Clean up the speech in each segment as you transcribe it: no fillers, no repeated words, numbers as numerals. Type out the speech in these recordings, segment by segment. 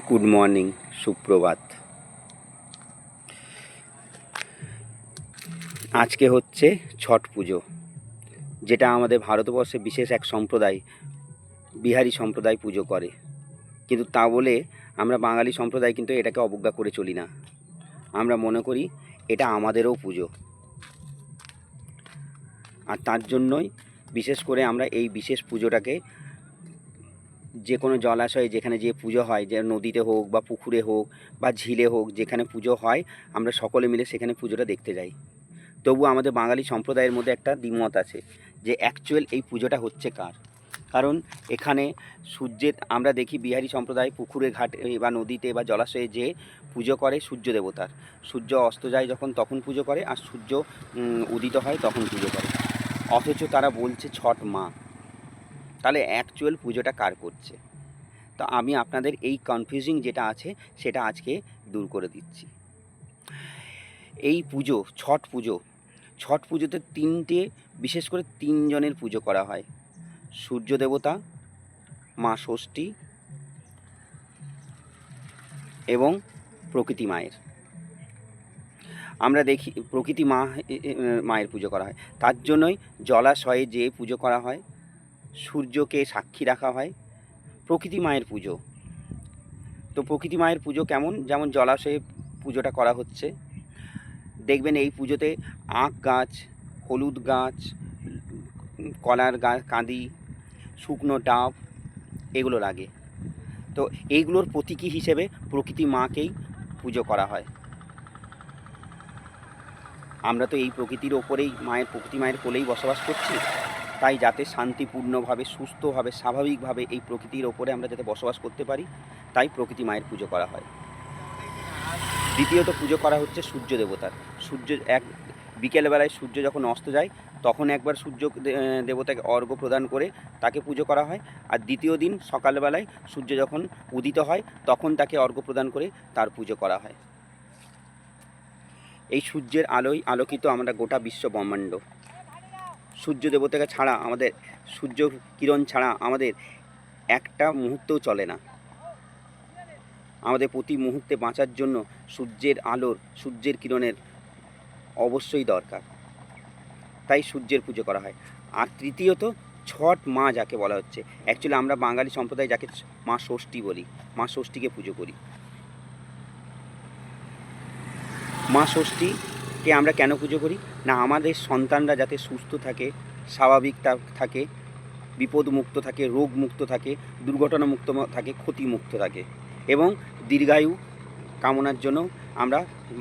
Good morning, সুপ্রভাত। আজকে হচ্ছে ছট পুজো, যেটা আমাদের ভারতবর্ষে বিশেষ এক সম্প্রদায়, বিহারি সম্প্রদায় পুজো করে। কিন্তু তা বলে আমরা বাঙালি সম্প্রদায় কিন্তু এটাকে অবজ্ঞা করে চলি না। আমরা মনে করি এটা আমাদেরও পুজো, আর তার জন্যই বিশেষ করে আমরা এই বিশেষ পুজোটাকে যে কোনো জলাশয়ে যেখানে যে পুজো হয়, যে নদীতে হোক বা পুকুরে হোক বা ঝিলে হোক, যেখানে পুজো হয় আমরা সকলে মিলে সেখানে পুজোটা দেখতে যাই। তবু আমাদের বাঙালি সম্প্রদায়ের মধ্যে একটা দ্বিমত আছে যে অ্যাকচুয়াল এই পুজোটা হচ্ছে কার। কারণ এখানে সূর্যের, আমরা দেখি বিহারি সম্প্রদায় পুকুরে ঘাটে বা নদীতে বা জলাশয়ে যে পুজো করে সূর্য দেবতার। সূর্য অস্ত যায় যখন তখন পুজো করে, আর সূর্য উদিত হয় তখন পুজো করে। অথচ তারা বলছে ছট মা। তাহলে অ্যাকচুয়াল পুজোটা কার করছে? তো আমি আপনাদের এই কনফিউজিং যেটা আছে সেটা আজকে দূর করে দিচ্ছি। এই পুজো ছট পুজোতে বিশেষ করে তিনজনের পুজো করা হয়: সূর্য দেবতা, মা ষষ্ঠী এবং প্রকৃতি মায়ের। আমরা দেখি প্রকৃতি মায়ের পুজো করা হয়, তার জন্যই জলাশয়ে যে পুজো করা হয়, সূর্যকে সাক্ষী রাখা হয়। প্রকৃতি মায়ের পুজো, তো প্রকৃতি মায়ের পুজো কেমন? যেমন জলাশয়ে পুজোটা করা হচ্ছে, দেখবেন এই পুজোতে আখ গাছ, হলুদ গাছ, কলার কাঁদি, শুকনো ডাব এগুলো লাগে। তো এইগুলোর প্রতীকী হিসেবে প্রকৃতি মাকেই পুজো করা হয়। আমরা তো এই প্রকৃতির ওপরেই প্রকৃতি মায়ের কোলেই বসবাস করছি, তাই যাতে শান্তিপূর্ণভাবে, সুস্থভাবে, স্বাভাবিকভাবে এই প্রকৃতির ওপরে আমরা যাতে বসবাস করতে পারি, তাই প্রকৃতি মায়ের পুজো করা হয়। দ্বিতীয়ত পুজো করা হচ্ছে সূর্য দেবতার। বিকেলবেলায় সূর্য যখন অস্ত যায় তখন একবার সূর্য দেবতাকে অর্ঘ্য প্রদান করে তাকে পুজো করা হয়, আর দ্বিতীয় দিন সকালবেলায় সূর্য যখন উদিত হয় তখন তাকে অর্ঘ্য প্রদান করে তার পুজো করা হয়। এই সূর্যের আলোয় আলোকিত আমরা গোটা বিশ্ব ব্রহ্মাণ্ড। সূর্য দেবতাকে ছাড়া, আমাদের সূর্য কিরণ ছাড়া আমাদের একটা মুহূর্তও চলে না। আমাদের প্রতি মুহূর্তে বাঁচার জন্য সূর্যের আলোর, সূর্যের কিরণের অবশ্যই দরকার, তাই সূর্যের পুজো করা হয়। আর তৃতীয়ত ছট মা যাকে বলা হচ্ছে, অ্যাকচুয়ালি আমরা বাঙালি সম্প্রদায় যাকে মা ষষ্ঠী বলি, মা ষষ্ঠীকে পুজো করি। মা ষষ্ঠীকে আমরা কেন পুজো করি না, আমাদের সন্তানরা যাতে সুস্থ থাকে, স্বাভাবিক থাকে, বিপদমুক্ত থাকে, রোগমুক্ত থাকে, দুর্ঘটনামুক্ত থাকে, ক্ষতিমুক্ত থাকে, এবং দীর্ঘায়ু কামনার জন্য আমরা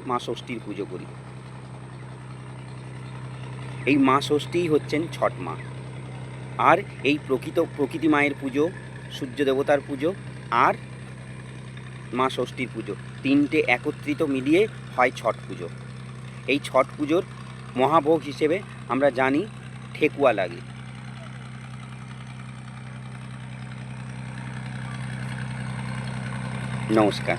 মা ষষ্ঠীর পুজো করি। এই মা ষষ্ঠীই হচ্ছেন ছট মা। আর এই প্রকৃতি মায়ের পুজো, সূর্য দেবতার পুজো আর মা ষষ্ঠীর পুজো, তিনটে একত্রিত মিলিয়ে হয় ছট পুজো। এই ছট পুজোর মহাভোগ হিসেবে আমরা জানি ঠেকুয়া লাগে। নমস্কার।